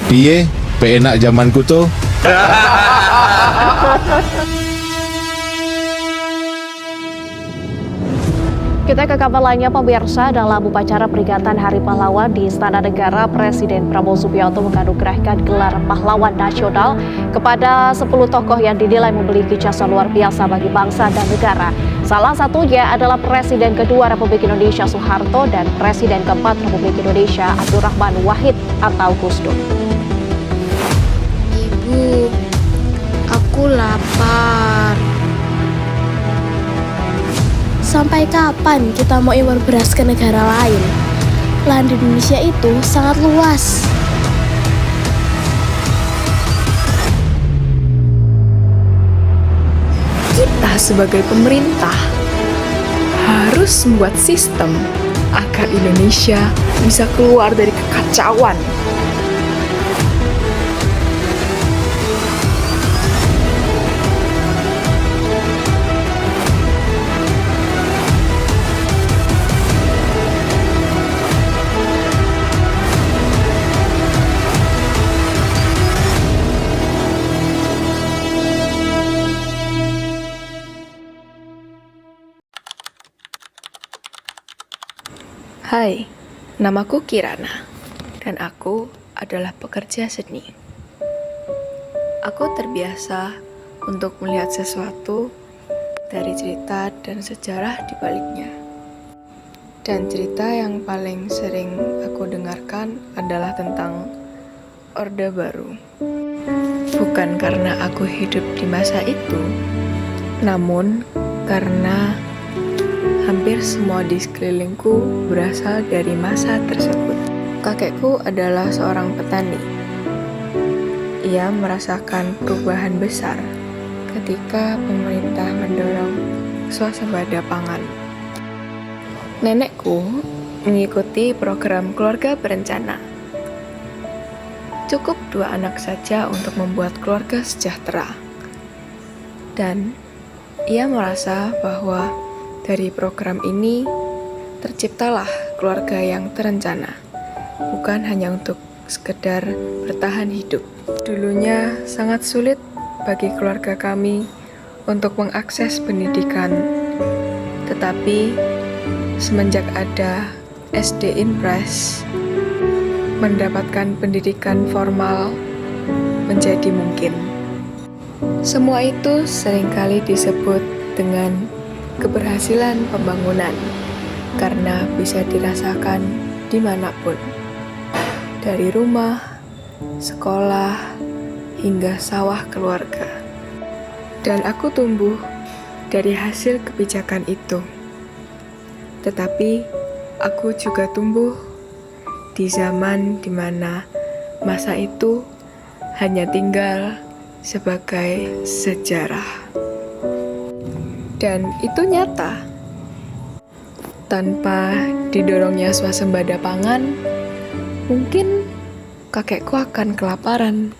Piye, enak zamanku tuh. Kita ke kabar lainnya pemirsa, dalam upacara peringatan Hari Pahlawan di Istana Negara, Presiden Prabowo Subianto menganugerahkan gelar Pahlawan Nasional kepada 10 tokoh yang dinilai memiliki jasa luar biasa bagi bangsa dan negara. Salah satunya adalah Presiden kedua Republik Indonesia Soeharto dan Presiden keempat Republik Indonesia Abdurrahman Wahid atau Gus Dur. Ibu, aku lapar. Sampai kapan kita mau impor beras ke negara lain? Lahan di Indonesia itu sangat luas. Kita sebagai pemerintah harus membuat sistem agar Indonesia bisa keluar dari kekacauan. Hai, namaku Kirana, dan aku adalah pekerja seni. Aku terbiasa untuk melihat sesuatu dari cerita dan sejarah di baliknya. Dan cerita yang paling sering aku dengarkan adalah tentang Orde Baru. Bukan karena aku hidup di masa itu, namun karena hampir semua di sekelilingku berasal dari masa tersebut. Kakekku adalah seorang petani. Ia merasakan perubahan besar ketika pemerintah mendorong swasembada pangan. Nenekku mengikuti program keluarga berencana. Cukup 2 anak saja untuk membuat keluarga sejahtera. Dan ia merasa bahwa dari program ini, terciptalah keluarga yang terencana, bukan hanya untuk sekedar bertahan hidup. Dulunya sangat sulit bagi keluarga kami untuk mengakses pendidikan, tetapi semenjak ada SD Impres, mendapatkan pendidikan formal menjadi mungkin. Semua itu seringkali disebut dengan keberhasilan pembangunan karena bisa dirasakan dimanapun, dari rumah, sekolah, hingga sawah keluarga. Dan aku tumbuh dari hasil kebijakan itu. Tetapi aku juga tumbuh di zaman di mana masa itu hanya tinggal sebagai sejarah. Dan itu nyata. Tanpa didorongnya swasembada pangan, mungkin kakekku akan kelaparan.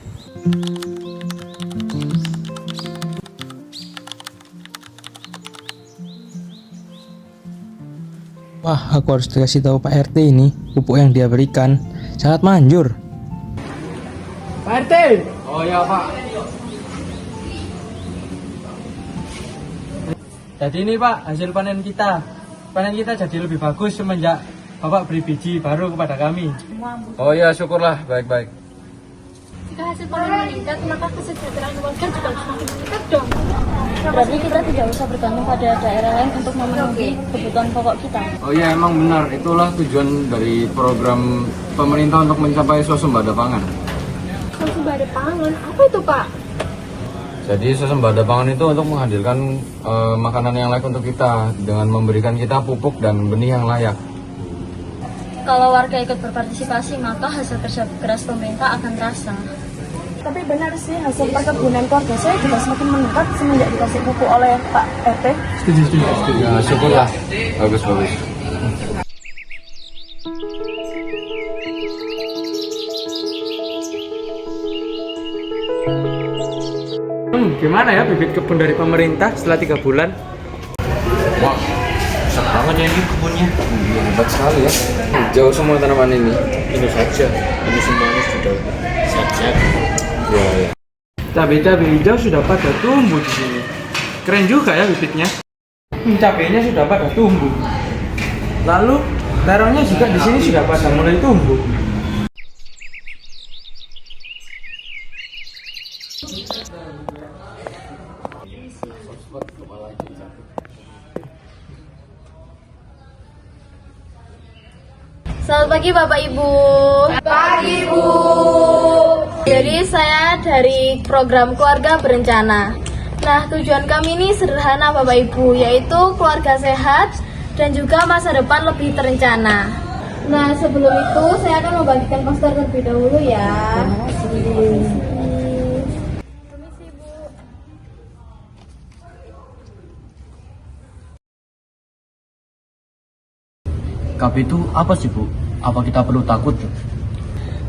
Wah, aku harus dikasih tahu Pak RT ini, pupuk yang dia berikan sangat manjur. Pak RT! Oh ya Pak. Jadi ini Pak, hasil panen kita. Panen kita jadi lebih bagus semenjak Bapak beri biji baru kepada kami. Oh ya, syukurlah, baik-baik. Jika hasil panen meningkat, maka kesejahteraan warga juga semakin meningkat dong. Berarti kita tidak usah bergantung pada daerah lain untuk memenuhi kebutuhan pokok kita. Oh iya, emang benar. Itulah tujuan dari program pemerintah untuk mencapai swasembada pangan. Swasembada pangan? Apa itu Pak? Jadi swasembada pangan itu untuk menghadirkan makanan yang layak untuk kita dengan memberikan kita pupuk dan benih yang layak. Kalau warga ikut berpartisipasi, maka hasil kerja keras pemerintah akan terasa. Tapi benar sih, hasil perkebunan keluarga saya juga semakin meningkat semenjak dikasih pupuk oleh Pak RT. Setuju. Ya, syukurlah. Bagus. Gimana ya bibit kebun dari pemerintah setelah 3 bulan? Wah, banget ya ini kebunnya. Hebat sekali ya. Jauh semua tanaman ini. Ini saja, ini semuanya sudah sehat-sehat. Ya. Cabai-cabai hijau sudah pada tumbuh di sini. Keren juga ya bibitnya. Cabainya sudah pada tumbuh. Lalu terongnya juga di sini sudah pada mulai tumbuh. Selamat pagi Bapak Ibu. Pagi Bu. Jadi saya dari program Keluarga Berencana. Nah, tujuan kami ini sederhana Bapak Ibu, yaitu keluarga sehat dan juga masa depan lebih terencana. Nah, sebelum itu saya akan membagikan poster terlebih dahulu ya. Terima kasih. Permisi Bu. KB itu apa sih Bu? Apa kita perlu takut?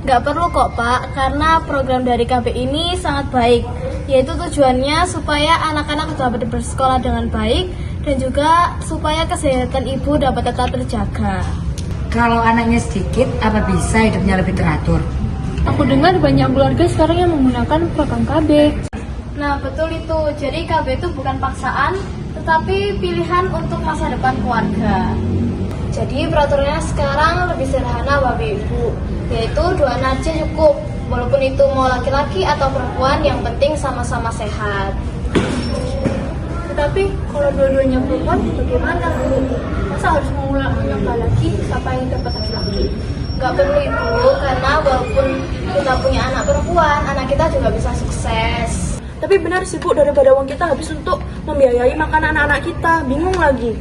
Nggak perlu kok Pak, karena program dari KB ini sangat baik, yaitu tujuannya supaya anak-anak dapat bersekolah dengan baik dan juga supaya kesehatan ibu dapat tetap terjaga. Kalau anaknya sedikit, apa bisa hidupnya lebih teratur? Aku dengar banyak keluarga sekarang yang menggunakan program KB. Nah betul itu, jadi KB itu bukan paksaan, tetapi pilihan untuk masa depan keluarga. Jadi peraturannya sekarang lebih sederhana Bapak Ibu, yaitu 2 anak aja cukup, walaupun itu mau laki-laki atau perempuan, yang penting sama-sama sehat. Tetapi kalau dua-duanya perempuan bagaimana Bu? Masa harus mengulang nyoba lagi siapa yang dapat laki-laki? Gak perlu Ibu, karena walaupun kita punya anak perempuan, anak kita juga bisa sukses. Tapi benar sih Bu, daripada uang kita habis untuk membiayai makan anak-anak kita, bingung lagi.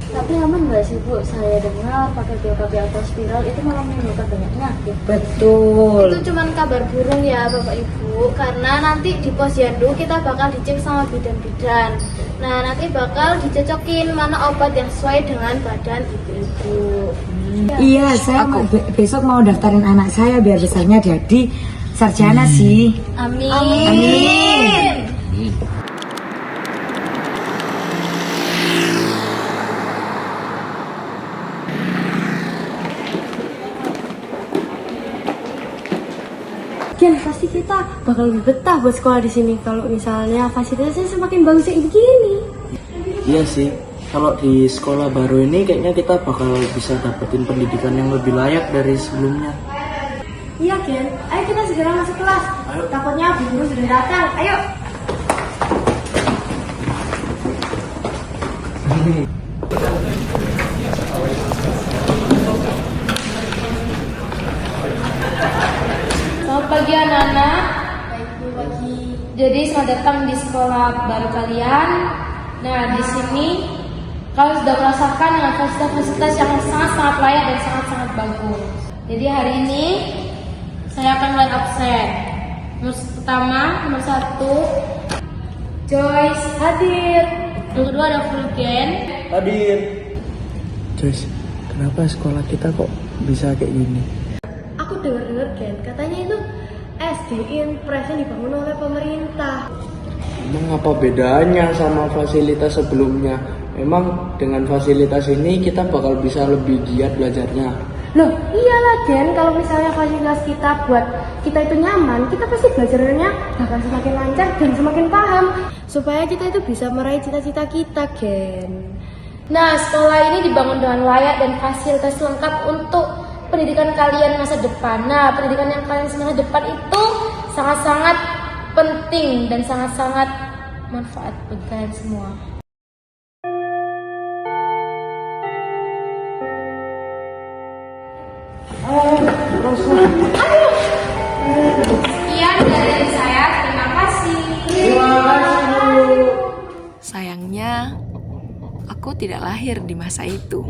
Tapi aman nggak sih Bu? Saya dengar pakai BKB atau spiral itu malah menimbulkan banyak penyakit. Betul. Itu cuma kabar burung ya Bapak Ibu, karena nanti di posyandu kita bakal dicek sama bidan-bidan. Nah nanti bakal dicocokin mana obat yang sesuai dengan badan ibu-ibu. Iya, saya besok mau daftarin anak saya biar besarnya jadi sarjana sih. Amin. Amin. Kian, pasti kita bakal lebih betah buat sekolah di sini kalau misalnya fasilitasnya semakin bagus kayak begini. Iya sih. Kalau di sekolah baru ini kayaknya kita bakal bisa dapetin pendidikan yang lebih layak dari sebelumnya. Iya Kian, ayo kita segera masuk kelas. Takutnya guru sudah datang. Ayo. Selamat pagi anak-anak. Jadi selamat datang di sekolah baru kalian. Nah di sini kalian sudah merasakan dengan fasilitas-fasilitas yang sangat-sangat layak dan sangat-sangat bagus. Jadi hari ini saya akan mulai absen. Pertama, nomor 1 Joyce hadir. Yang kedua ada Fulgen. Hadir. Joyce, kenapa sekolah kita kok bisa kayak gini? Aku dengar-dengar Ken, katanya itu SD Impres yang dibangun oleh pemerintah. Emang apa bedanya sama fasilitas sebelumnya? Memang dengan fasilitas ini kita bakal bisa lebih giat belajarnya. Loh, iyalah Ken, kalau misalnya fasilitas kita buat kita itu nyaman, kita pasti belajarnya bakal semakin lancar dan semakin paham. Supaya kita itu bisa meraih cita-cita kita, Ken. Nah, sekolah ini dibangun dengan layak dan fasilitas lengkap untuk pendidikan kalian masa depan. Nah, pendidikan yang kalian masa depan itu sangat-sangat penting dan sangat-sangat manfaat bagi kalian semua. Sekian dari saya, terima kasih. Sayangnya, aku tidak lahir di masa itu.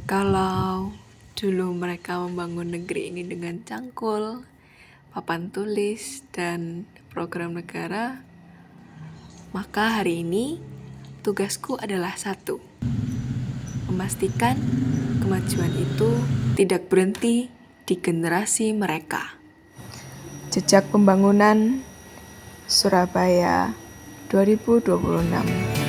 Kalau dulu mereka membangun negeri ini dengan cangkul, papan tulis, dan program negara, maka hari ini tugasku adalah satu: memastikan kemajuan itu tidak berhenti di generasi mereka. Jejak Pembangunan Surabaya 2026.